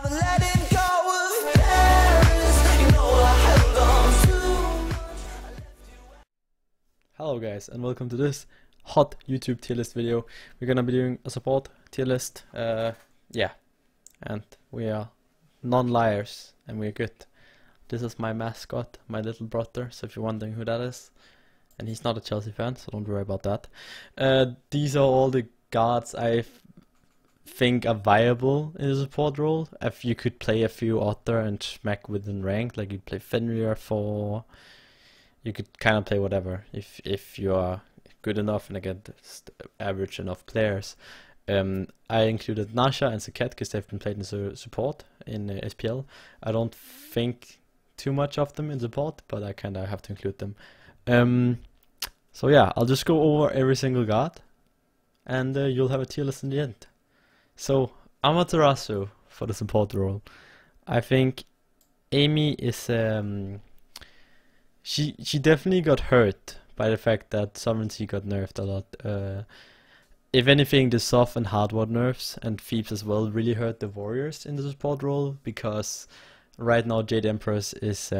never letting go of Paris. You know I held on too much. Hello guys, and welcome to this hot YouTube tier list video. We're gonna be doing a support tier list, yeah, and we are non-liars and we're good. This is my mascot, my little brother, so if you're wondering who that is, and he's not a Chelsea fan, so don't worry about that. These are all the guards I think are viable in the support role. If you could play a few other and smack within ranked, like you play Fenrir for, you could kind of play whatever if you are good enough and against average enough players. I included Nasha and Saket because they've been played in support in SPL. I don't think too much of them in support, but I kind of have to include them. So yeah, I'll just go over every single guard, and you'll have a tier list in the end. So Amaterasu for the support role. I think Amy is she definitely got hurt by the fact that Sovereignty got nerfed a lot. If anything, the soft and hardware nerfs and Thieves as well really hurt the warriors in the support role, because right now Jade Empress is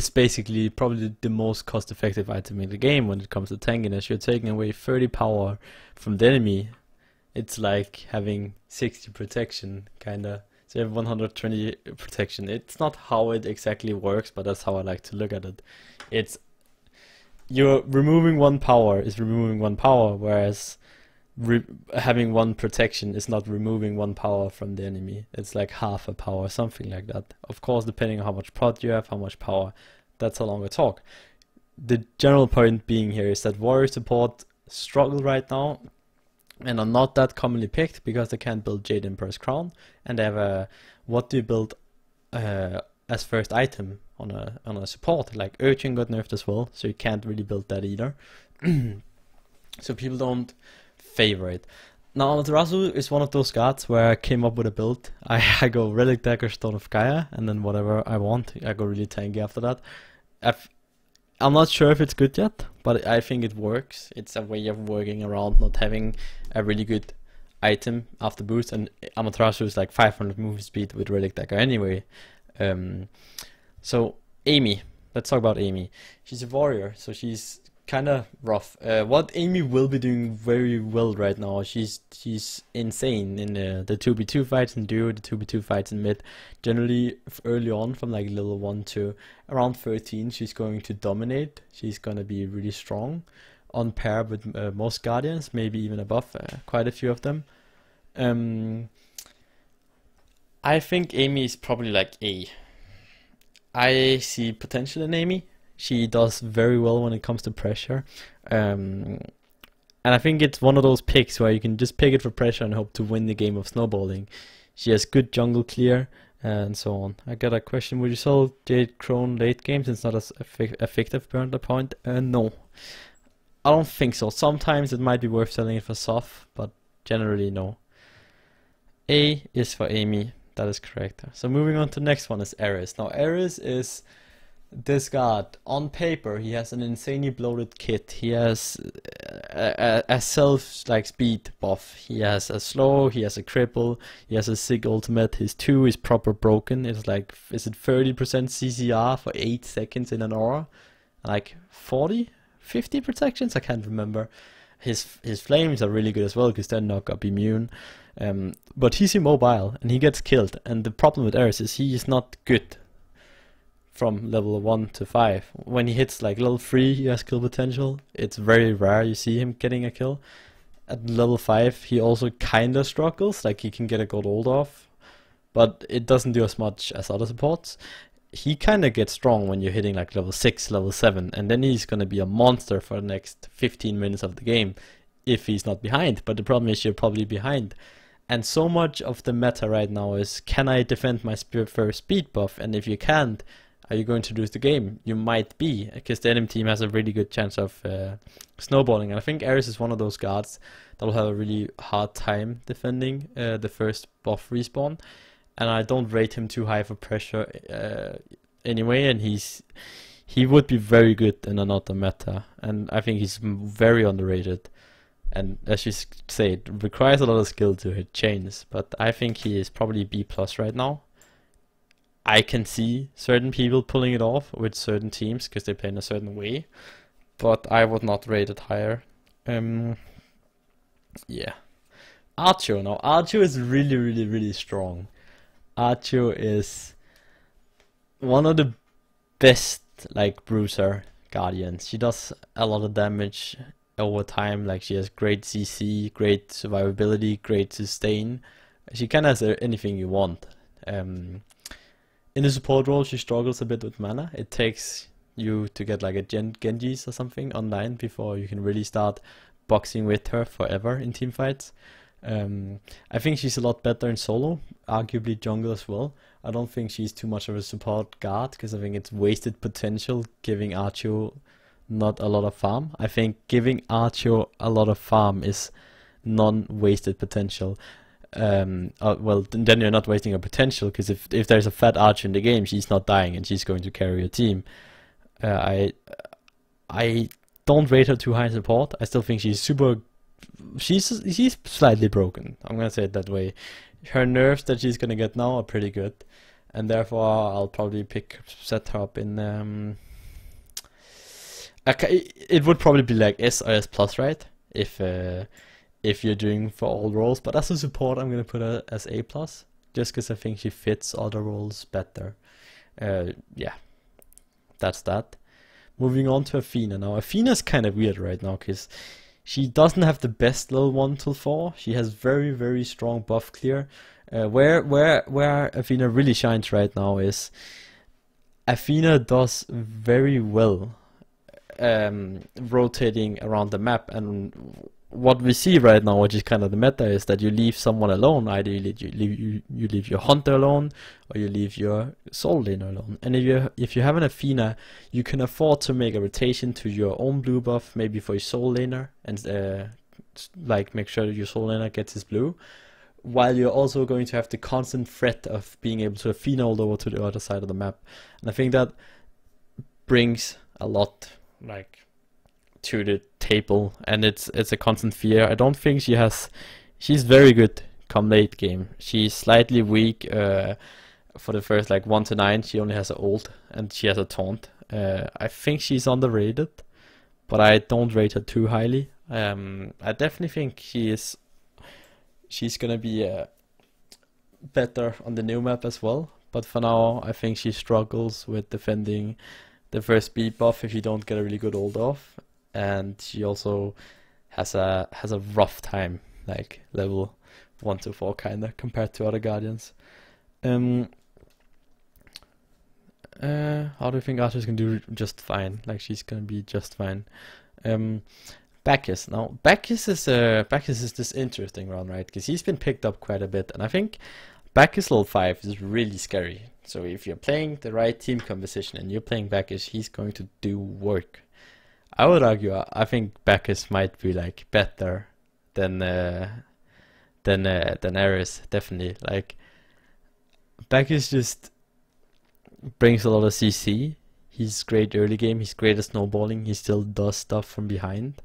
basically probably the most cost-effective item in the game when it comes to tankiness. You're taking away 30 power from the enemy. It's like having 60 protection, kinda. So you have 120 protection. It's not how it exactly works, but that's how I like to look at it. It's you're removing one power is removing one power, whereas having one protection is not removing one power from the enemy. It's like half a power, something like that. Of course, depending on how much prot you have, how much power, that's a longer talk. The general point being here is that warrior support struggle right now and are not that commonly picked because they can't build Jade Emperor's Crown, and they have a what do you build as first item on a support. Like Urchin got nerfed as well, so you can't really build that either. So people don't favor it. Now Amaterasu is one of those cards where I came up with a build. I go Relic Dagger, Stone of Gaia, and then whatever I want. I go really tanky after that. I'm not sure if it's good yet, but I think it works. It's a way of working around not having a really good item after boost, and Amaterasu is like 500 movement speed with Relic Dagger anyway. So Amy, let's talk about Amy. She's a warrior, so she's kind of rough. What Amy will be doing very well right now, she's insane in the 2v2 fights in duo, the 2v2 fights in mid. Generally early on, from like level 1 to around 13, she's going to dominate. She's gonna be really strong, on par with most guardians, maybe even above quite a few of them. I think Amy is probably like A. I see potential in Amy. She does very well when it comes to pressure. And I think it's one of those picks where you can just pick it for pressure and hope to win the game of snowballing. She has good jungle clear and so on. I got a question: would you sell Jade Crone late game since it's not as effective burn the point? No. I don't think so. Sometimes it might be worth selling it for soft, but generally no. A is for Amy. That is correct. So moving on to the next one is Ares. Now Ares is this guard. On paper he has an insanely bloated kit. He has a self like speed buff. He has a slow, he has a cripple, he has a sig ultimate. His 2 is proper broken. It's like, is it 30% CCR for 8 seconds in an aura? Like 40? 50 protections? I can't remember. His flames are really good as well because they're knock up immune. But he's immobile and he gets killed, and the problem with Ares is he is not good from level 1 to 5. When he hits like level 3 he has kill potential. It's very rare you see him getting a kill. At level 5 he also kinda struggles, like he can get a gold ult off, but it doesn't do as much as other supports. He kinda gets strong when you're hitting like level 6, level 7, and then he's gonna be a monster for the next 15 minutes of the game if he's not behind. But the problem is you're probably behind. And so much of the meta right now is, can I defend my first speed buff? And if you can't, are you going to lose the game? You might be, because the enemy team has a really good chance of snowballing. And I think Ares is one of those guards that will have a really hard time defending the first buff respawn. And I don't rate him too high for pressure anyway, and he would be very good in another meta, and I think he's very underrated. and as you say, it requires a lot of skill to hit chains. But I think he is probably B+ right now. I can see certain people pulling it off with certain teams because they play in a certain way, but I would not rate it higher. Yeah. Archo. Now, Archo is really, really, really strong. Archo is one of the best, like, bruiser guardians. She does a lot of damage over time. Like, she has great CC, great survivability, great sustain. She kind of has anything you want. In the support role, she struggles a bit with mana. It takes you to get like a Genjis or something online before you can really start boxing with her forever in team fights. I think she's a lot better in solo, arguably jungle as well. I don't think she's too much of a support guard because I think it's wasted potential giving Archo not a lot of farm. I think giving Archo a lot of farm is non-wasted potential. Well, then you're not wasting her potential, because if there's a fat Archer in the game, she's not dying and she's going to carry your team. I don't rate her too high in support. I still think she's she's slightly broken. I'm gonna say it that way. Her nerfs that she's gonna get now are pretty good, and therefore I'll probably set her up in it would probably be like S or S plus, right? If you're doing for all roles, but as a support I'm gonna put her as A+, just because I think she fits other roles better. Yeah, that's that. Moving on to Athena. Now Athena's kind of weird right now because she doesn't have the best level 1 till 4. She has very, very strong buff clear. Where Athena really shines right now is Athena does very well rotating around the map, and what we see right now, which is kind of the meta, is that you leave someone alone. Either you leave your hunter alone, or you leave your soul laner alone. And if you have an Athena, you can afford to make a rotation to your own blue buff, maybe for your soul laner, and like make sure that your soul laner gets his blue, while you're also going to have the constant threat of being able to Athena all over to the other side of the map. And I think that brings a lot, like, to the table, and it's a constant fear. I don't think she's very good come late game. She's slightly weak for the first like 1 to 9. She only has an ult and she has a taunt. I think she's underrated, but I don't rate her too highly. I definitely think she's gonna be better on the new map as well, but for now I think she struggles with defending the first speed buff if you don't get a really good ult off. And she also has a rough time, like level 1 to 4 kinda, compared to other guardians. How do you think Archer's gonna do? Just fine. Like, she's gonna be just fine. Bacchus. Now Bacchus is this interesting round, right? Because he's been picked up quite a bit, and I think Bacchus level 5 is really scary. So if you're playing the right team composition and you're playing Bacchus, he's going to do work. I would argue, I think Bacchus might be like better than Ares, definitely. Like, Bacchus just brings a lot of CC. He's great early game. He's great at snowballing. He still does stuff from behind.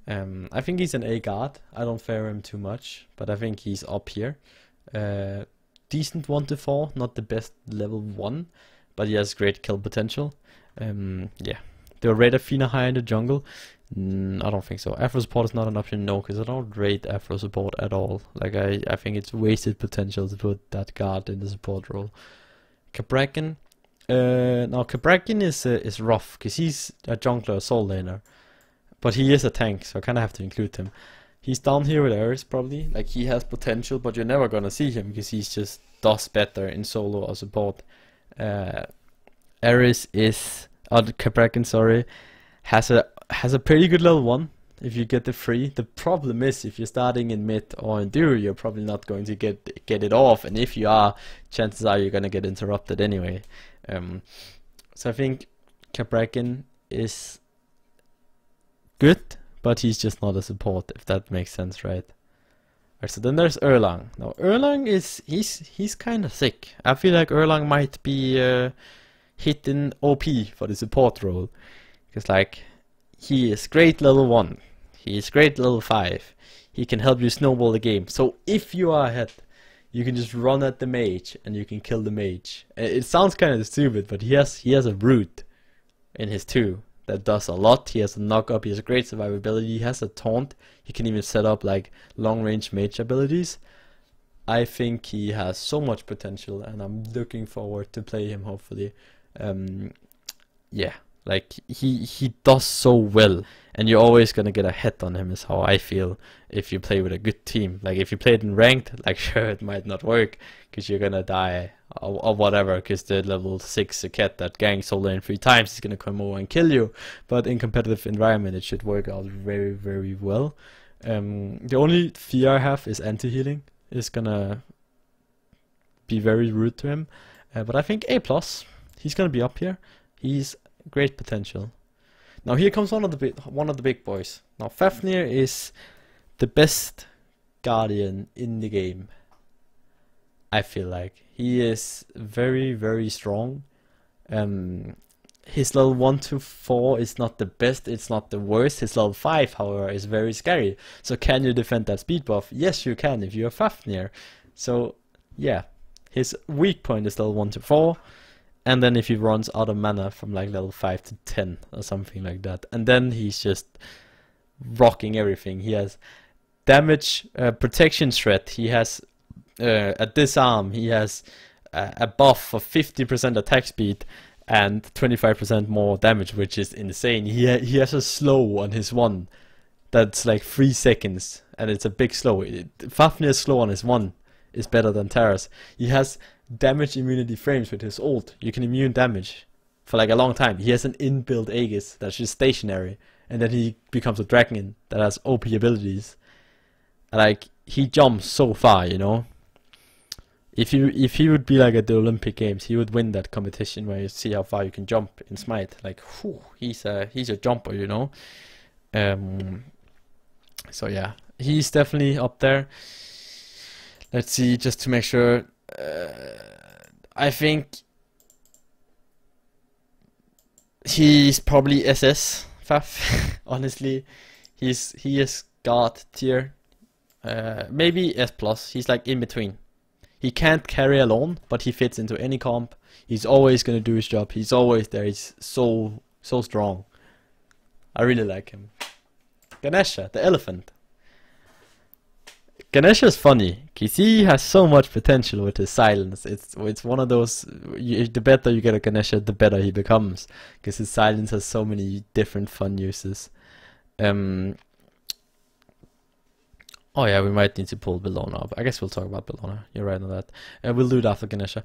I think he's an A guard. I don't favor him too much, but I think he's up here. Decent 1 to 4, not the best level 1, but he has great kill potential. Yeah. Do I rate Athena high in the jungle? I don't think so. Afro support is not an option, no, because I don't rate Afro support at all. Like, I think it's wasted potential to put that guard in the support role. Cabrakan. Now Cabrakan is rough, because he's a jungler, a soul laner. But he is a tank, so I kind of have to include him. He's down here with Ares, probably. Like, he has potential, but you're never gonna see him, because he's just does better in solo or support. Ares is... Cabrakan, sorry, has a pretty good level 1 if you get the free. The problem is, if you're starting in mid or in duo, you're probably not going to get it off, and if you are, chances are you're gonna get interrupted anyway. So I think Cabrakan is good, but he's just not a support, if that makes sense, right? Alright, so then there's Erlang. Now Erlang he's kind of sick. I feel like Erlang might be hit in OP for the support role, because like, he is great level 1. He's great level 5. He can help you snowball the game. So if you are ahead, you can just run at the mage and you can kill the mage. It sounds kind of stupid, but he has a root in his 2 that does a lot. He has a knock up, he has a great survivability, he has a taunt, he can even set up like long range mage abilities. I think he has so much potential and I'm looking forward to play him hopefully. Yeah, like he does so well, and you're always gonna get a hit on him is how I feel if you play with a good team. Like if you play it in ranked, like sure it might not work because you're gonna die or whatever, because the level 6 cat that ganks solo in 3 times is gonna come over and kill you. But in competitive environment it should work out very, very well. The only fear I have is anti-healing is gonna be very rude to him, but I think A+, he's gonna be up here. He's great potential. Now here comes one of the big boys. Now Fafnir is the best guardian in the game. I feel like he is very, very strong. His level 1 to 4 is not the best, it's not the worst. His level 5, however, is very scary. So can you defend that speed buff? Yes, you can if you're Fafnir. So yeah, his weak point is level 1 to 4. And then if he runs out of mana from like level 5 to 10 or something like that. And then he's just rocking everything. He has damage, protection threat, he has a disarm, he has a buff for 50% attack speed and 25% more damage, which is insane. He has a slow on his 1 that's like 3 seconds, and it's a big slow. Fafnir's slow on his 1 is better than Tara's. He has damage immunity frames with his ult. You can immune damage for like a long time. He has an inbuilt Aegis that's just stationary, and then he becomes a dragon that has OP abilities. Like he jumps so far, you know. If he would be like at the Olympic Games, he would win that competition where you see how far you can jump in Smite. Like, whew, he's a jumper, you know. So yeah, he's definitely up there. Let's see, just to make sure. I think he's probably SS Faf. Honestly, he is God tier. Maybe S+. He's like in between. He can't carry alone, but he fits into any comp. He's always gonna do his job. He's always there. He's so strong. I really like him. Ganesha, the elephant. Ganesha is funny because he has so much potential with his silence. It's one of those. The better you get a Ganesha, the better he becomes, because his silence has so many different fun uses. Oh yeah, we might need to pull Bellona up. I guess we'll talk about Bellona. You're right on that. We'll do it after Ganesha.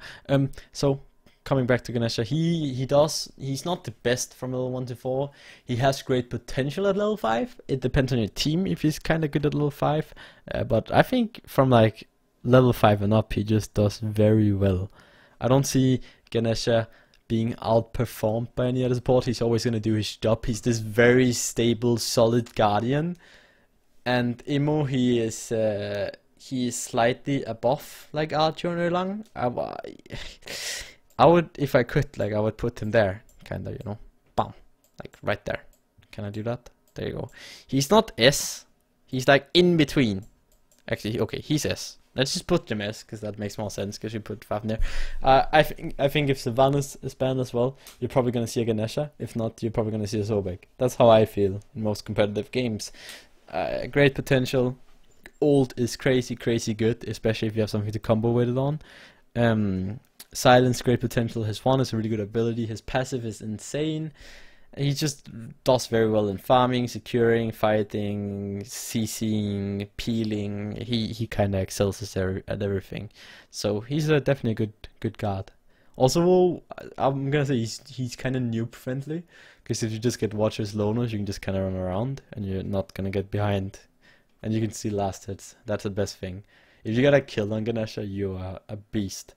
So coming back to Ganesha, he's not the best from level 1 to 4. He has great potential at level 5. It depends on your team if he's kind of good at level 5. But I think from like level 5 and up, he just does very well. I don't see Ganesha being outperformed by any other support. He's always going to do his job. He's this very stable, solid guardian. And Imo, he is slightly above like Archer and Erlang. I would, if I could, like I would put him there, kinda, you know, bam, like right there. Can I do that? There you go. He's not S. He's like in between. Actually, okay, he's S. Let's just put him S, because that makes more sense, because you put Fafnir. I think if Sylvanas is banned as well, you're probably gonna see a Ganesha. If not, you're probably gonna see a Zowie. That's how I feel in most competitive games. Great potential. Ult is crazy good, especially if you have something to combo with it on. Silence, great potential. His 1 is a really good ability. His passive is insane. He just does very well in farming, securing, fighting, CCing, peeling. He kind of excels at everything. So he's definitely a good guard. Also, I'm gonna say he's kind of noob friendly, because if you just get Watcher's loners, you can just kind of run around and you're not gonna get behind, and you can see last hits. That's the best thing. If you get a kill on Ganesha, you are a beast.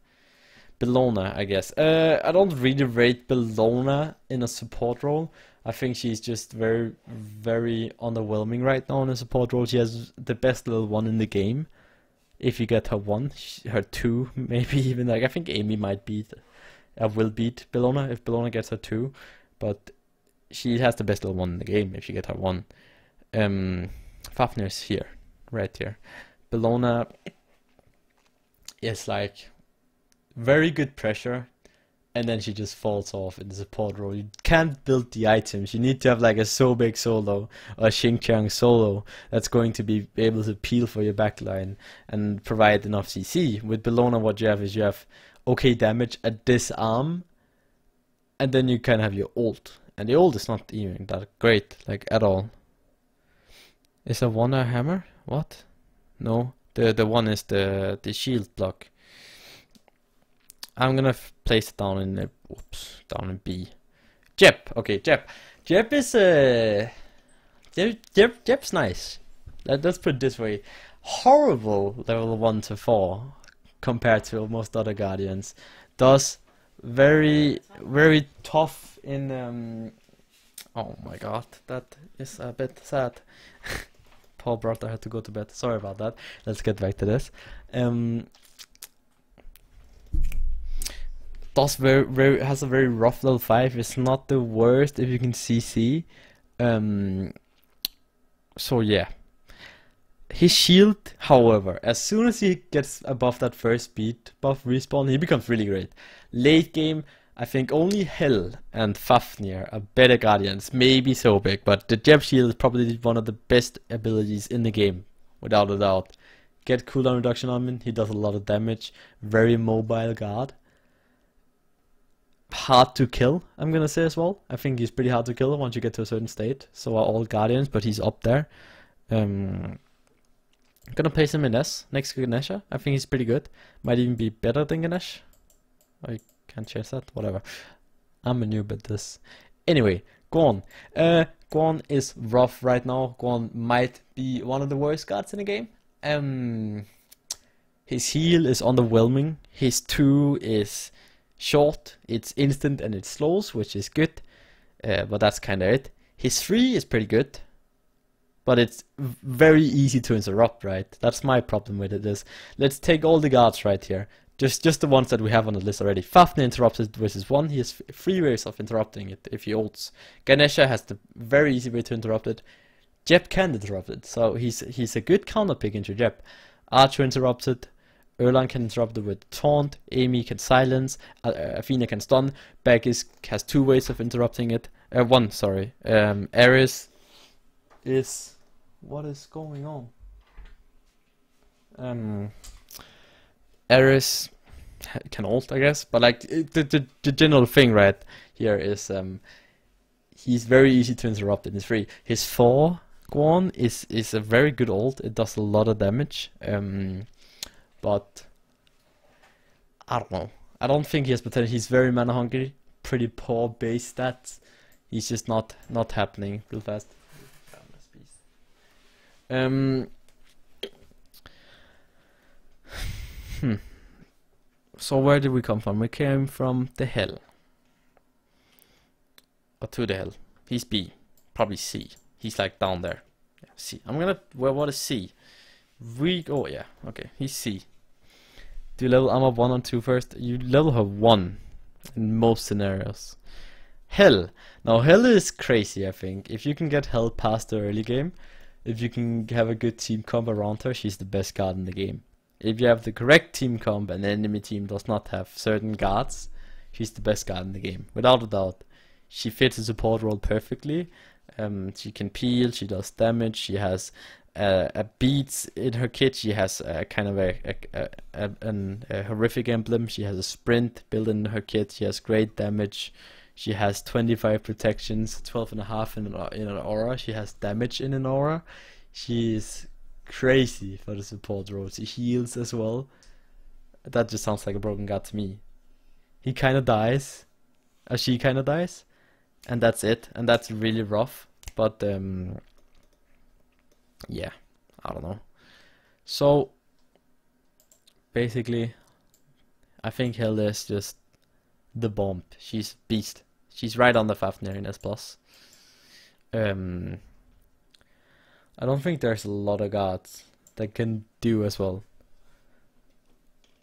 Bellona, I guess. I don't really rate Bellona in a support role. I think she's just very, very underwhelming right now in a support role. She has the best level 1 in the game. If you get her 1, her 2, maybe even, like, I think Amy might beat, will beat Bellona if Bellona gets her 2. But she has the best level 1 in the game if you get her 1. Fafnir's here, right here. Bellona is like very good pressure, and then she just falls off in the support role. You can't build the items. You need to have like a so big solo or a Xingqiang solo that's going to be able to peel for your backline and provide enough CC. With Bellona, what you have is you have okay damage at this arm, and then you can have your ult. And the ult is not even that great, like at all. Is a one hammer? What? No, the one is the shield block. I'm gonna place it down in the, oops, down in B. Jep, okay, Jep. Jep is Jep's nice. Let's put it this way. Horrible level 1 to 4 compared to most other guardians. Does very tough in oh my god, that is a bit sad. Poor brother had to go to bed. Sorry about that. Let's get back to this. Does has a very rough level 5. It's not the worst if you can CC. So yeah. His shield, however, as soon as he gets above that first speed buff respawn, he becomes really great. Late game, I think only Hell and Fafnir are better guardians, maybe so big, but the Jeb shield is probably one of the best abilities in the game, without a doubt. Get cooldown reduction on him, he does a lot of damage, very mobile guard. Hard to kill, I'm gonna say as well. I think he's pretty hard to kill once you get to a certain state. So are all guardians, but he's up there. I'm gonna place him in S next to Ganesha. I think he's pretty good. Might even be better than Ganesh. I can't change that, whatever. I'm a noob at this. Anyway, Guan. Guan is rough right now. Guan might be one of the worst guards in the game. His heal is underwhelming. His 2 is short, it's instant and it slows, which is good. But that's kinda it. His 3 is pretty good. But it's very easy to interrupt, right? That's my problem with it is, let's take all the guards right here. Just the ones that we have on the list already. Fafnir interrupts it versus 1. He has 3 ways of interrupting it if he ults. Ganesha has the very easy way to interrupt it. Jep can interrupt it, so he's a good counter pick into Jep. Archer interrupts it. Erlang can interrupt it with taunt. Amy can silence. Athena can stun. Beck has 2 ways of interrupting it. 1, sorry. Ares is... What is going on? Ares can ult, I guess, but like the general thing right here is he's very easy to interrupt in his 3. His 4 Guan is a very good ult. It does a lot of damage. But I don't know. I don't think he has potential. He's very mana hungry. Pretty poor base stats. He's just not happening real fast. So where did we come from? We came from the Hell. Or to the Hell. He's B. Probably C. He's like down there. Yeah, C. I'm gonna... Well, what is C? Oh yeah. Okay. He's C. Do you level armor 1 and 2 first? You level her 1 in most scenarios. Hell. Now Hell is crazy, I think. If you can get Hell past the early game, if you can have a good team comp around her, she's the best guard in the game. If you have the correct team comp and the enemy team does not have certain guards, she's the best guard in the game, without a doubt. She fits the support role perfectly. She can peel, she does damage, she has a beats in her kit, she has kind of a horrific emblem, she has a sprint built in her kit, she has great damage, she has 25 protections, 12.5 in an aura, she has damage in an aura, she's crazy for the support role, she heals as well. That just sounds like a broken god to me. He kinda dies, she kinda dies, and that's it, and that's really rough, but yeah, I don't know. So basically I think Hilda is just the bomb. She's beast. She's right on the Fafnir in S+. I don't think there's a lot of gods that can do as well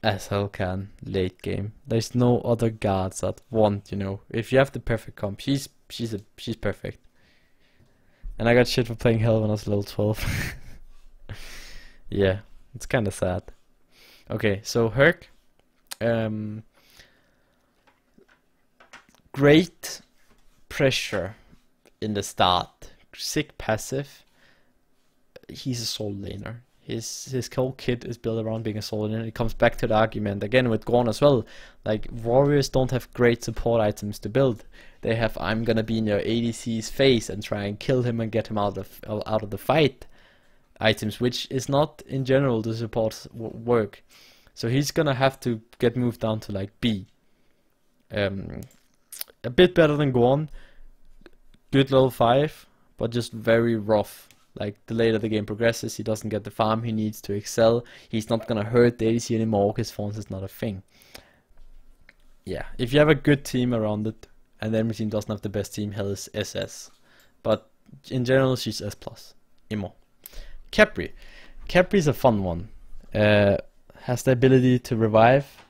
as Hell can late game. There's no other gods that want, you know, if you have the perfect comp, she's perfect. And I got shit for playing Hell when I was level 12. Yeah, it's kind of sad. Okay, so Herc. Great pressure in the start. Sick passive. He's a soul laner. His whole kit is built around being a soul laner. It comes back to the argument again with Gorn as well. Like, warriors don't have great support items to build. They have, I'm gonna be in your ADC's face and try and kill him and get him out of the fight items, which is not in general the support work. So he's gonna have to get moved down to like B. A bit better than Gorn. Good level 5, but just very rough. Like, the later the game progresses, he doesn't get the farm he needs to excel. He's not gonna hurt the ADC anymore because Fawns is not a thing. Yeah, if you have a good team around it, and the enemy team doesn't have the best team, Hell is SS. But in general, she's S+. Imo. Capri. Capri's a fun one. Has the ability to revive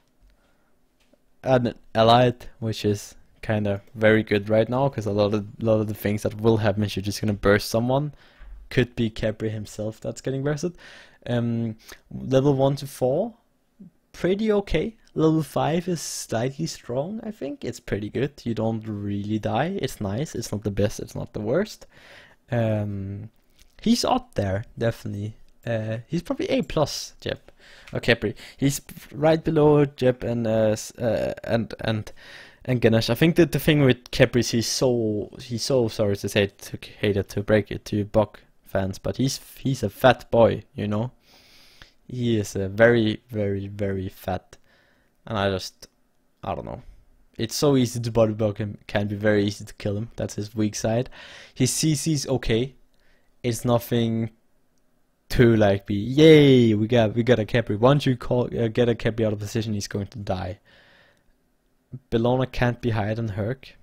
an allied, which is kind of very good right now, because a lot of the things that will happen is you're just gonna burst someone. Could be Capri himself that's getting bursted. Level 1 to 4, pretty okay. Level 5 is slightly strong, I think. It's pretty good. You don't really die. It's nice. It's not the best. It's not the worst. He's up there, definitely. He's probably A+, Jeb. Or Capri. He's right below Jeb and Ganesh. I think that the thing with Capri is he's so sorry to say it, hate it to break it to Buck fans, but he's a fat boy, you know. He is a very, very, very fat, and I don't know. It's so easy to body block him. Can be very easy to kill him. That's his weak side. His CC's okay. It's nothing to like be yay. We got a Capri. Once you get a Capri out of position, he's going to die. Bellona can't be higher than Herc.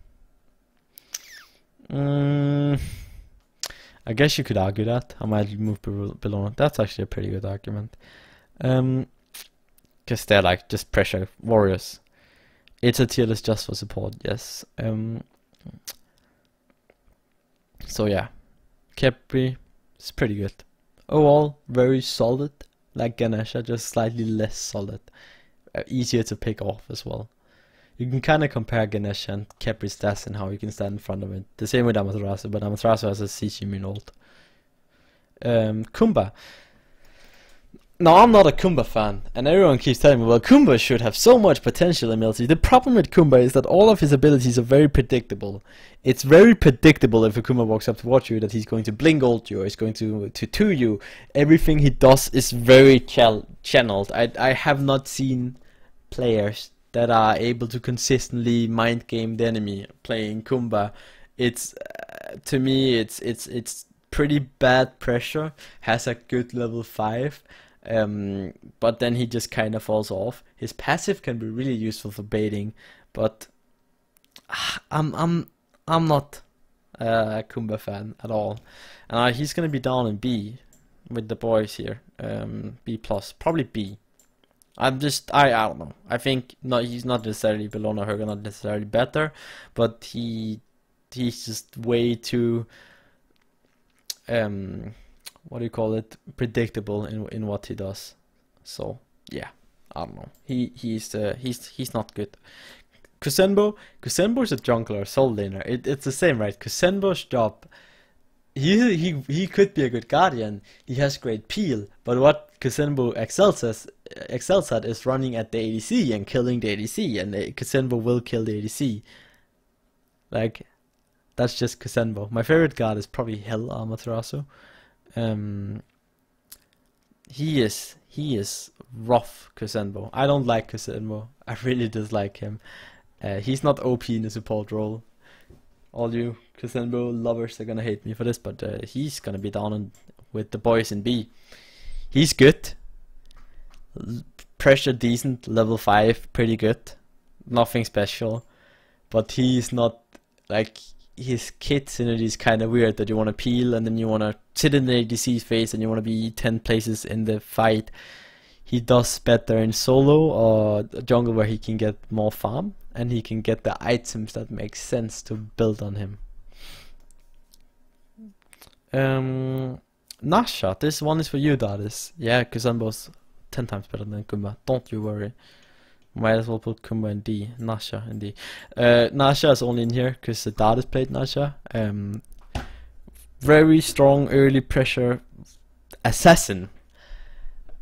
I guess you could argue that. I might move Bellona. That's actually a pretty good argument. Because they're like just pressure warriors. It's a tier list just for support, yes. So yeah, Capri is pretty good. Overall, very solid. Like Ganesha, just slightly less solid. Easier to pick off as well. You can kind of compare Ganesha and Capri's stats and how you can stand in front of it. The same with Amaterasu, but Amaterasu has a CC min ult. Kumba. Now, I'm not a Kumba fan, and everyone keeps telling me, well, Kumba should have so much potential in EmilZy. The problem with Kumba is that all of his abilities are very predictable. It's very predictable if a Kumba walks up to watch you that he's going to blink ult you or he's going to 2 you. Everything he does is very channeled. I have not seen players that are able to consistently mind game the enemy playing Kumba. It's to me it's pretty bad pressure. Has a good level 5. But then he just kind of falls off. His passive can be really useful for baiting, but I'm not a Kumba fan at all. And he's gonna be down in B with the boys here. B+, probably B. I don't know. I think he's not necessarily below or Herc, not necessarily better, but he's just way too what do you call it, predictable in what he does. So yeah, I don't know. He's not good. Kuzenbo is a jungler, soul laner. It's the same, right? Kuzenbo's job, he could be a good guardian. He has great peel, but what Kuzenbo excels at is running at the ADC and killing the ADC, and Kuzenbo will kill the ADC. Like, that's just Kuzenbo. My favorite guard is probably Hell Amaterasu. He is rough, Kuzenbo. I don't like Kuzenbo. I really dislike him. He's not OP in the support role. All you Kuzenbo lovers are gonna hate me for this, but he's gonna be down with the boys in B. He's good. Pressure decent, level 5, pretty good. Nothing special. But he's not like, his kit synergy is kind of weird, that you want to peel and then you want to sit in the ADC's face and you want to be 10 places in the fight. He does better in solo or jungle where he can get more farm and he can get the items that make sense to build on him. Nasha, this one is for you, Dardis. Yeah, Kuzenbo's 10 times better than Kumba. Don't you worry. Might as well put Kumba in D. Nasha in D. Nasha is only in here because the Dardis played Nasha. Very strong early pressure assassin.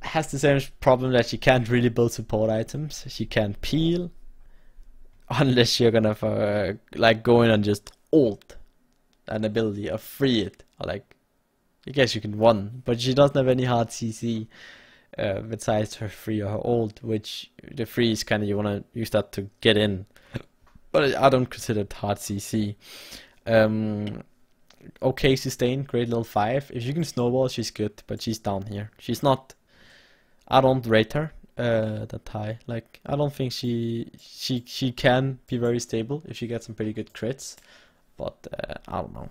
Has the same problem that she can't really build support items. She can't peel unless you're gonna like go in and just ult an ability or free it, or like I guess you can one, but she doesn't have any hard CC besides her free or her ult, which the free is kind of you wanna use that to get in, but I don't consider it hard CC. Okay sustain, great level 5. If you can snowball, she's good, but she's down here. She's not. I don't rate her that high. Like I don't think she can be very stable if she gets some pretty good crits, but I don't know.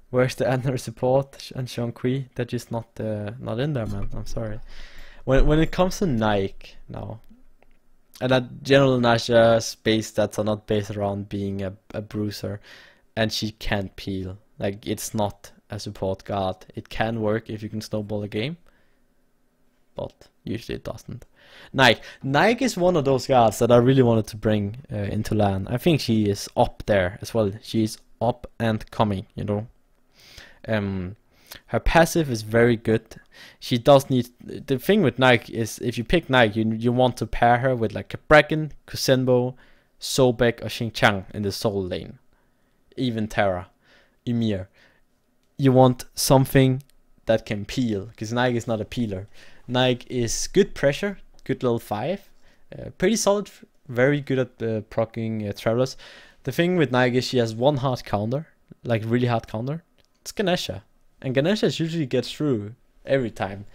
Where's the Anna support and Sean Kui? They're just not in there, man. I'm sorry. When it comes to Nike now, and that general Nasha base stats are not based around being a bruiser, and she can't peel. Like it's not a support guard. It can work if you can snowball a game, but usually it doesn't. Nike is one of those guards that I really wanted to bring into LAN. I think she is up there as well. She's up and coming, you know. Her passive is very good. She does need. The thing with Nike is if you pick Nike, you want to pair her with like a Bracken, Kuzenbo, Sobek, or Xingqiang in the soul lane. Even Terra, Ymir. You want something that can peel, because Nike is not a peeler. Nike is good pressure, good level 5, pretty solid, very good at proccing travelers. The thing with Nike is she has one hard counter, like really hard counter. It's Ganesha, and Ganesha usually gets through every time.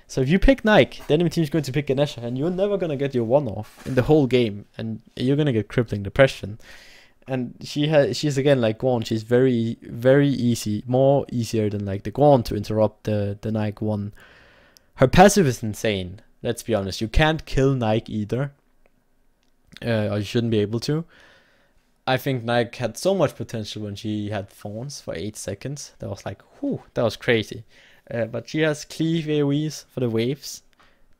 So if you pick Nike, the enemy team is going to pick Ganesha, and you're never gonna get your one off in the whole game, and you're gonna get crippling depression. And she's again like Guan. She's very easy, more easier than like the Guan to interrupt the Nike one. Her passive is insane. Let's be honest. You can't kill Nike either, or you shouldn't be able to. I think Nike had so much potential when she had Fawns for 8 seconds. That was like, whew, that was crazy. But she has cleave AoEs for the waves.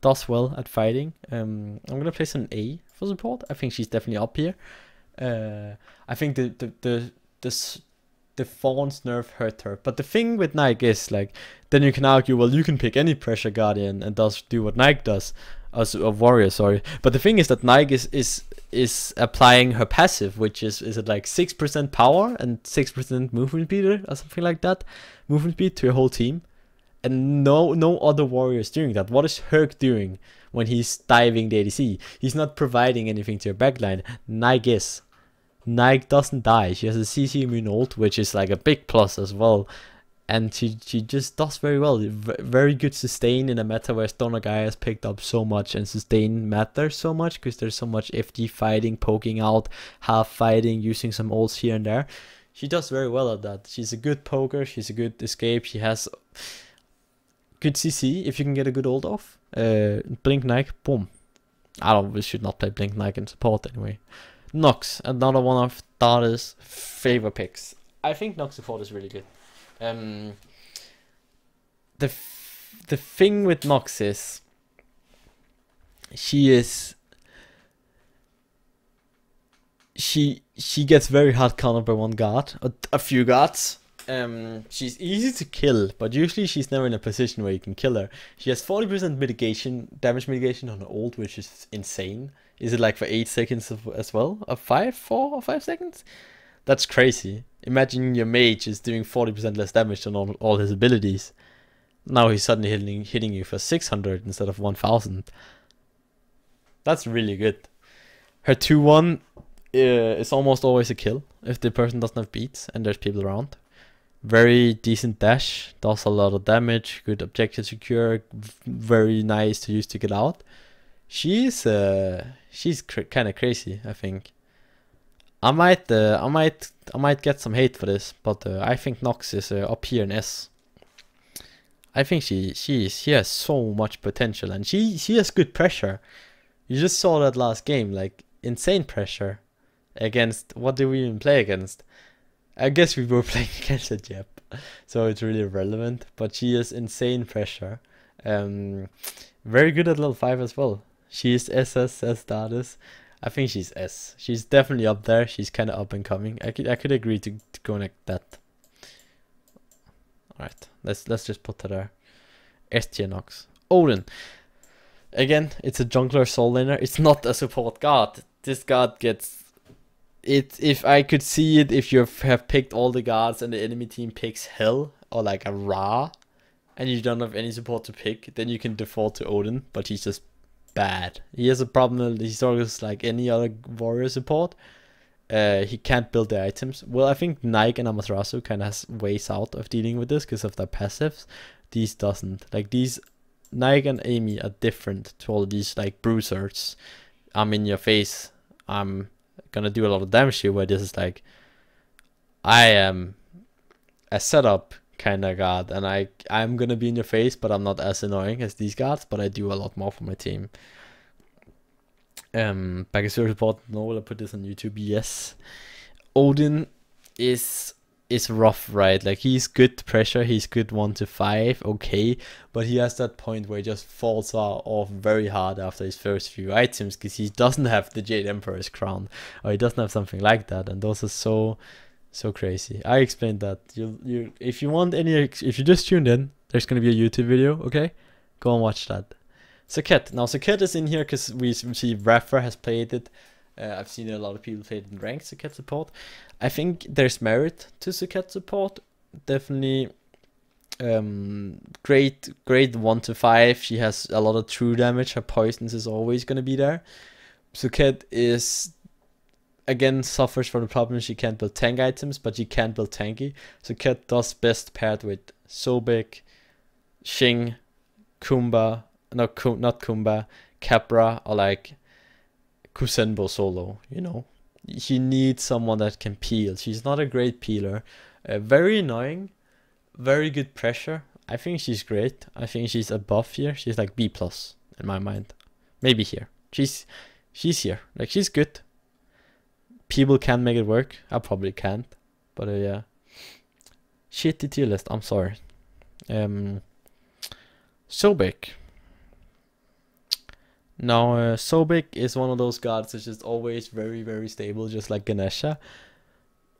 Does well at fighting. I'm gonna place an A for support. I think she's definitely up here. I think the Fawns nerf hurt her, but the thing with Nike is like, then you can argue, well, you can pick any pressure guardian and do what Nike does, as a warrior, sorry. But the thing is that Nike is applying her passive, which is it like 6% power and 6% movement speed or something like that, movement speed to your whole team, and no other warrior is doing that. What is Herc doing when he's diving the ADC? He's not providing anything to your backline. Nike is. Nike doesn't die. She has a CC immune ult, which is like a big plus as well, and she just does very well. Very good sustain in a meta where Stoner Guy has picked up so much, and sustain matters so much because there's so much FD fighting, poking out, half fighting, using some ults here and there. She does very well at that. She's a good poker. She's a good escape. She has good CC if you can get a good ult off. Blink Nike, boom. We should not play Blink Nike in support anyway. Nox, another one of Dada's favorite picks. I think Nox support is really good. The thing with Nox is she gets very hard countered by one guard, a few guards. She's easy to kill, but usually she's never in a position where you can kill her. She has 40% damage mitigation on her ult, which is insane. Is it like for 8 seconds as well? 4 or 5 seconds? That's crazy. Imagine your mage is doing 40% less damage on all his abilities. Now he's suddenly hitting you for 600 instead of 1000. That's really good. Her 2-1 is almost always a kill if the person doesn't have beats and there's people around. Very decent dash, does a lot of damage, good objective secure, very nice to use to get out. She's kind of crazy, I think. I might get some hate for this, but I think Nox is up here in S. I think she has so much potential, and she has good pressure. You just saw that last game, like insane pressure against, what did we even play against? I guess we were playing against a Jep, so it's really irrelevant. But she is insane pressure. Very good at level 5 as well. She is SS as status. I think she's S. She's definitely up there. She's kind of up and coming. I could agree to go like that. Alright, let's just put her there. S tier Nox. Odin. Again, it's a jungler soul laner. It's not a support guard. This guard gets it. If I could see it, if you have picked all the guards and the enemy team picks Hell or like a Ra, and you don't have any support to pick, then you can default to Odin. But he's just bad. He has a problem. He struggles like any other warrior support. He can't build the items. Well, I think Nike and Amaterasu kind of has ways out of dealing with this because of their passives. These doesn't. Like these, Nike and Amy are different to all these like bruisers. I'm in your face. I'm gonna do a lot of damage here. Where this is like, I am a setup kind of guard, and I'm gonna be in your face, but I'm not as annoying as these guards. But I do a lot more for my team. Back support. No, will I put this on YouTube? Yes. Odin is rough, right? Like he's good pressure, he's good 1 to 5, okay, but he has that point where he just falls off very hard after his first few items because he doesn't have the Jade Emperor's crown, or he doesn't have something like that, and those are so crazy. I explained that. You if you want any, if you just tuned in, there's gonna be a YouTube video, okay? Go and watch that. Saket. Now Saket is in here because we see Rafa has played it. I've seen a lot of people play it in ranked Saket support. I think there's merit to Saket support. Definitely great 1 to 5. She has a lot of true damage. Her poisons is always going to be there. Saket is, again, suffers from the problem she can't build tank items, but she can build tanky. Saket does best paired with Sobek, Xing, Kumba, not Kumba, Capra, or like Kuzenbo solo, you know. He needs someone that can peel. She's not a great peeler. Very annoying. Very good pressure. I think she's great. I think she's above here. She's like B+ in my mind. Maybe here. She's here. Like she's good. People can make it work. I probably can't. But yeah. Shitty tier list. I'm sorry. Sobek. Now, Sobek is one of those guards that's just always very, very stable, just like Ganesha.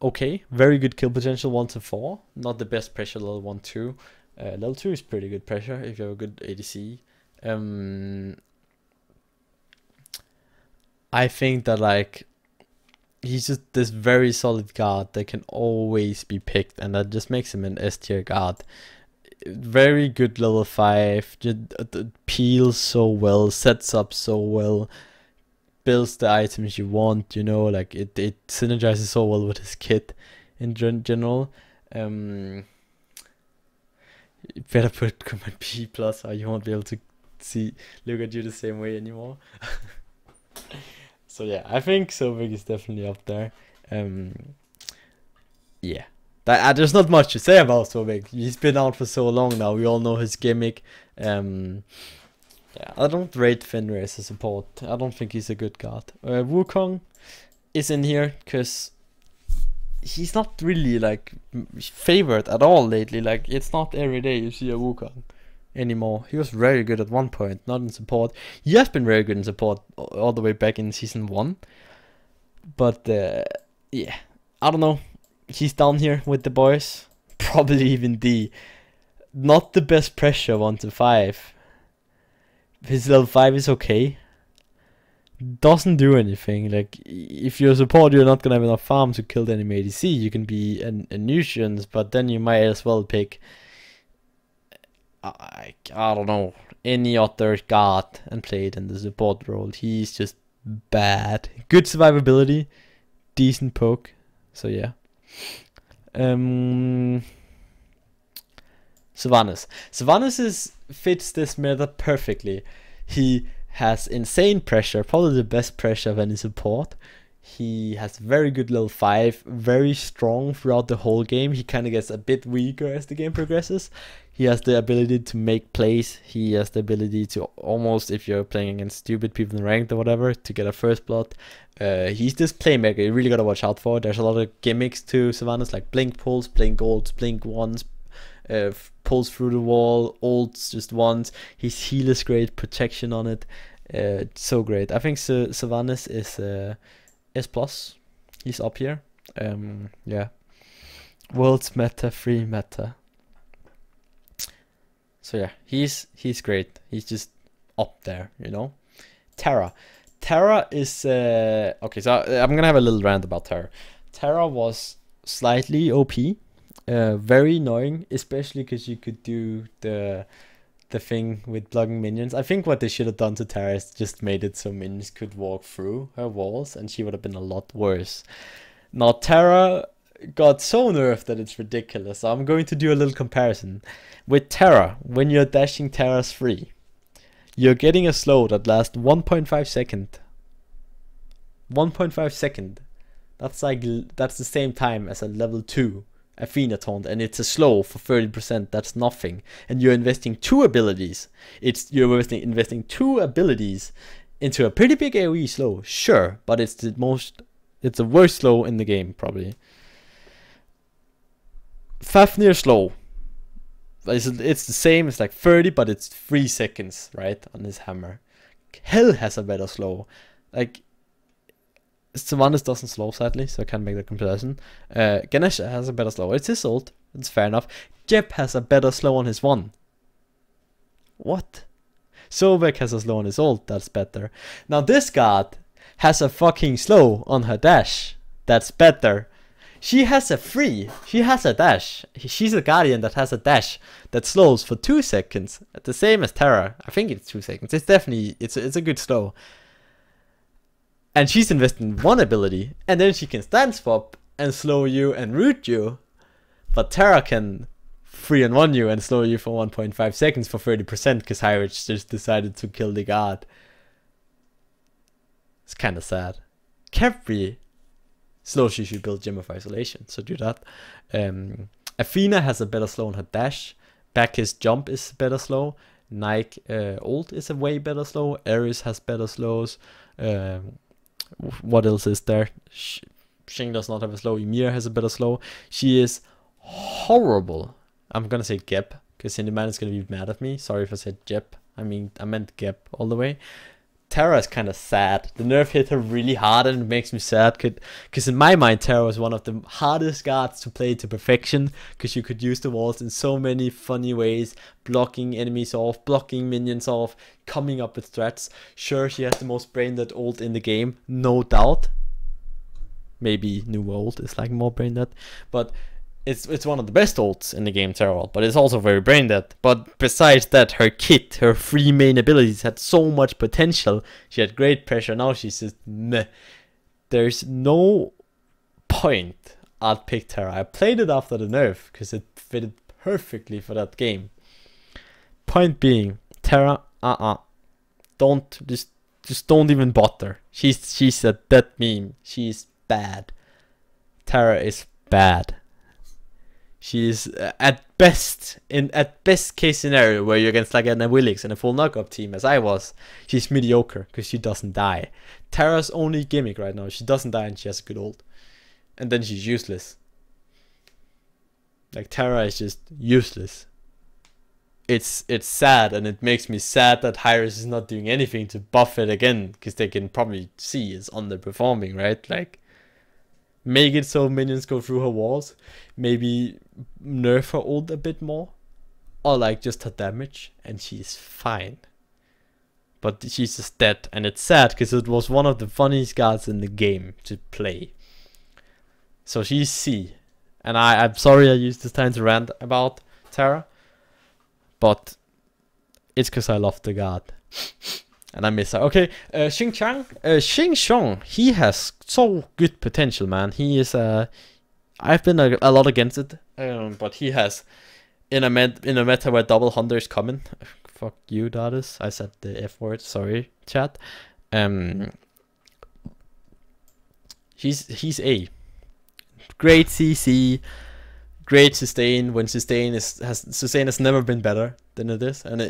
Okay, very good kill potential 1 to 4. Not the best pressure level 1 2. Level 2 is pretty good pressure if you have a good ADC. I think that like he's just this very solid guard that can always be picked, and that just makes him an S tier guard. Very good level 5, just peels so well, sets up so well, builds the items you want, you know, like it synergizes so well with his kit in general. You better put command P+, or you won't be able to look at you the same way anymore. So yeah, I think Sobek is definitely up there. Yeah. There's not much to say about Zowie. He's been out for so long now. We all know his gimmick. Yeah, I don't rate Fenrir as a support. I don't think he's a good guard. Wukong is in here because he's not really like favored at all lately. Like it's not every day you see a Wukong anymore. He was very good at one point, not in support. He has been very good in support all the way back in season 1. But yeah, I don't know. He's down here with the boys. Probably even D. Not the best pressure 1 to 5. His level 5 is okay. Doesn't do anything. Like, if you're a support, you're not gonna have enough farm to kill the enemy ADC. You can be a nuisance, but then you might as well pick I don't know, any other guard and play it in the support role. He's just bad. Good survivability, decent poke. So yeah. Sylvanas fits this meta perfectly. He has insane pressure, probably the best pressure of any support. He has very good level 5, very strong throughout the whole game. He kind of gets a bit weaker as the game progresses. He has the ability to make plays. He has the ability to almost, if you're playing against stupid people in ranked or whatever, to get a first blood. He's this playmaker you really gotta watch out for. There's a lot of gimmicks to Sylvanas, like blink pulls, blink ults, blink ones, pulls through the wall, ults just once. His heal is great, protection on it, so great. I think Sylvanas is S+. He's up here. Yeah. World's meta, free meta. So yeah, he's great. He's just up there, you know. Terra is okay. So I'm gonna have a little rant about Terra. Terra was slightly OP, very annoying, especially because you could do the thing with blocking minions. I think what they should have done to Terra is just made it so minions could walk through her walls, and she would have been a lot worse. Now Terra got so nerfed that it's ridiculous. So I'm going to do a little comparison. With Terra, when you're dashing Terra's free, you're getting a slow that lasts 1.5 second. 1.5 second. That's the same time as a level 2 Athena taunt, and it's a slow for 30%. That's nothing. And you're investing 2 abilities. You're investing 2 abilities into a pretty big AoE slow, sure, but it's the worst slow in the game, probably. Fafnir slow. It's the same, it's like 30, but it's 3 seconds, right, on his hammer. Hell has a better slow. Like, Sylvanas doesn't slow, sadly, so I can't make that comparison. Ganesha has a better slow. It's his ult, it's fair enough. Jeb has a better slow on his 1. What? Zowie has a slow on his ult, that's better. Now this god has a fucking slow on her dash, that's better. She has a free, she has a dash. She's a guardian that has a dash that slows for 2 seconds. The same as Terra. I think it's 2 seconds. It's definitely, it's a good slow. And she's investing 1 ability, and then she can stand swap and slow you and root you. But Terra can 3-on-1 you and slow you for 1.5 seconds for 30% because Hyrich just decided to kill the god. It's kind of sad. Every slow she should build Gem of Isolation, so do that. Athena has a better slow on her dash. Bacchus jump is better slow. Nike ult is a way better slow. Ares has better slows. What else is there? Xing does not have a slow. Ymir has a better slow. She is horrible. I'm gonna say Gep, because Cindyman is gonna be mad at me. Sorry if I said Jep. I meant Gep all the way. Terra is kind of sad. The nerf hit her really hard, and it makes me sad because in my mind Terra was one of the hardest guards to play to perfection, because you could use the walls in so many funny ways, blocking enemies off, blocking minions off, coming up with threats. Sure, she has the most brain dead ult in the game, no doubt. Maybe new ult is like more brain dead, but it's one of the best ults in the game, Terra, but it's also very brain dead. But besides that, her kit, her 3 main abilities had so much potential. She had great pressure. Now she's just meh. There's no point I'd pick Terra. I played it after the nerf because it fitted perfectly for that game. Point being, Terra, don't just don't even bother. She's a dead meme. She's bad. Terra is bad. She's at best case scenario where you're against like an Willix and a full knockup team as I was, she's mediocre because she doesn't die. Terra's only gimmick right now, she doesn't die and she has a good ult. And then she's useless. Like Terra is just useless. It's sad, and it makes me sad that Hyris is not doing anything to buff it again, because they can probably see it's underperforming, right? Like, make it so minions go through her walls. Maybe nerf her ult a bit more. Or like just her damage. And she's fine. But she's just dead. And it's sad because it was one of the funniest cards in the game to play. So she's C. And I'm sorry I used this time to rant about Terra. But it's because I love the god. And I miss her. Okay, Xing Xiong, he has so good potential, man. He is I've been a lot against it, but he has in a meta where double hunter is coming. Fuck you, Dardis. I said the F word. Sorry, chat. He's A. Great CC, great sustain. When sustain has never been better than it is, and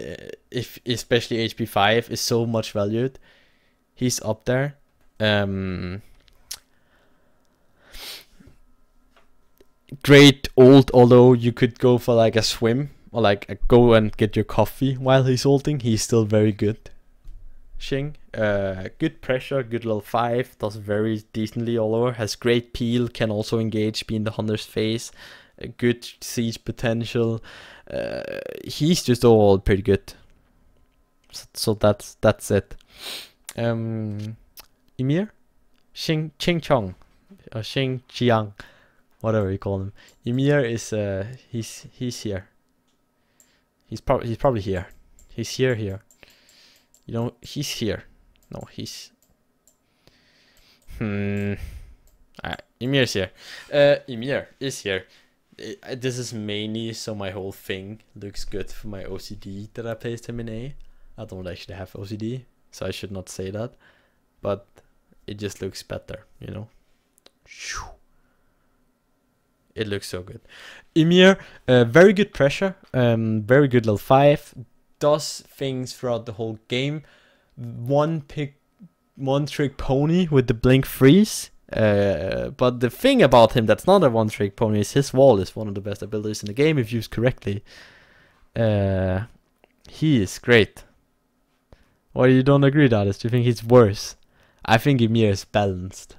if especially HP 5 is so much valued, he's up there. Great ult, although you could go for like a swim or like go and get your coffee while he's ulting, he's still very good. Xing, good pressure, good level 5, does very decently all over, has great peel, can also engage, be in the hunter's face, good siege potential. He's just overall pretty good. So that's it. Emir, Ching Chong, or Xing Jiang, whatever you call him. Emir is he's here. He's probably here. He's here. You know, he's here. No, he's Emir's here. Emir is here. This is mainly so my whole thing looks good for my OCD that I placed him in A. I don't actually have OCD, so I should not say that, but it just looks better, you know. It looks so good. Emir, very good pressure, very good level 5, does things throughout the whole game. One trick pony with the blink freeze. But the thing about him that's not a one trick pony is his wall is one of the best abilities in the game if used correctly. He is great. Or you don't agree, Dardis? Do you think he's worse? I think Emir is balanced.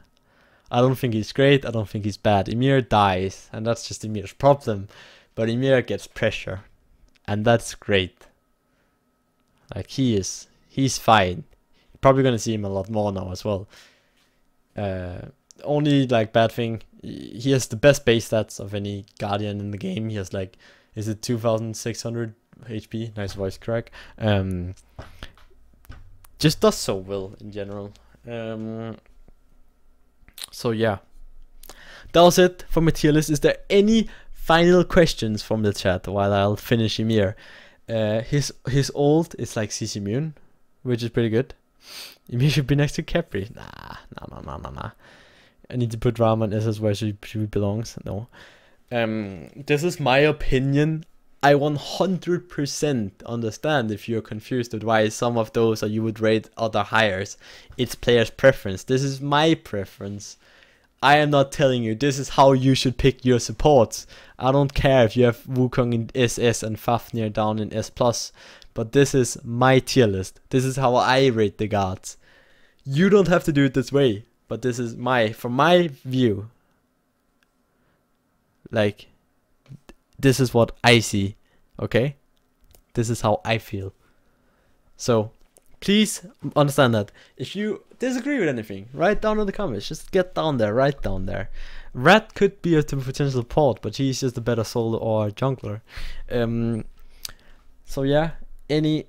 I don't think he's great, I don't think he's bad. Emir dies, and that's just Emir's problem. But Emir gets pressure, and that's great. Like, he's fine. You're probably gonna see him a lot more now as well. Only like bad thing, he has the best base stats of any Guardian in the game. He has like, is it 2600 HP? Nice voice crack. Just does so well in general. So yeah, that was it for my tier list. Is there any final questions from the chat while I'll finish Emir? His ult is like CC immune, which is pretty good. Emir should be next to Capri. Nah. I need to put Rama and SS where she belongs. No. This is my opinion. I 100% understand if you're confused with why some of those you would rate other hires. It's player's preference. This is my preference. I am not telling you this is how you should pick your supports. I don't care if you have Wukong in SS and Fafnir down in S+, but this is my tier list. This is how I rate the guards. You don't have to do it this way, but this is from my view. Like, this is what I see, okay? This is how I feel. So, please understand that. If you disagree with anything, write down in the comments. Just get down there, right down there. Rat could be a potential port, but he's just a better solo or jungler. So yeah, any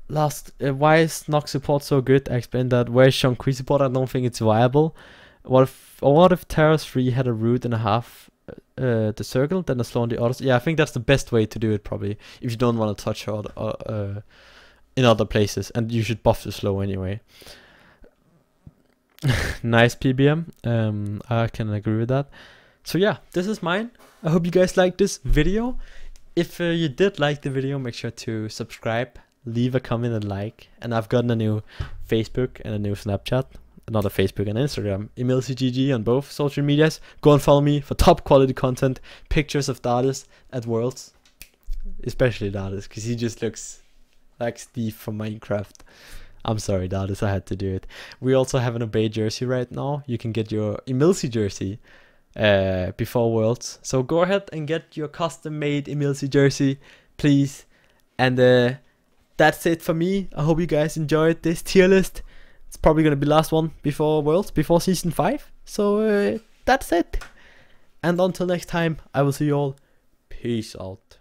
last... why is Nox support so good? I explained that. Where is Shankui support? I don't think it's viable. What if Terra's 3 had a root and a half the circle, then a slow on the others? Yeah, I think that's the best way to do it probably, if you don't want to touch her in other places, and you should buff the slow anyway. Nice PBM. I can agree with that. So yeah, this is mine. I hope you guys liked this video. If you did like the video, make sure to subscribe, leave a comment and like. And I've gotten a new Facebook and a new Snapchat. Another Facebook and Instagram. EmilZy on both social medias. Go and follow me for top quality content. Pictures of Dardis at Worlds. Especially Dardis, because he just looks like Steve from Minecraft. I'm sorry, Dardis, I had to do it. We also have an Obey jersey right now. You can get your EmilZy jersey before Worlds. So go ahead and get your custom-made EmilZy jersey, please. And that's it for me. I hope you guys enjoyed this tier list. It's probably going to be the last one before Worlds, before Season 5. So that's it. And until next time, I will see you all. Peace out.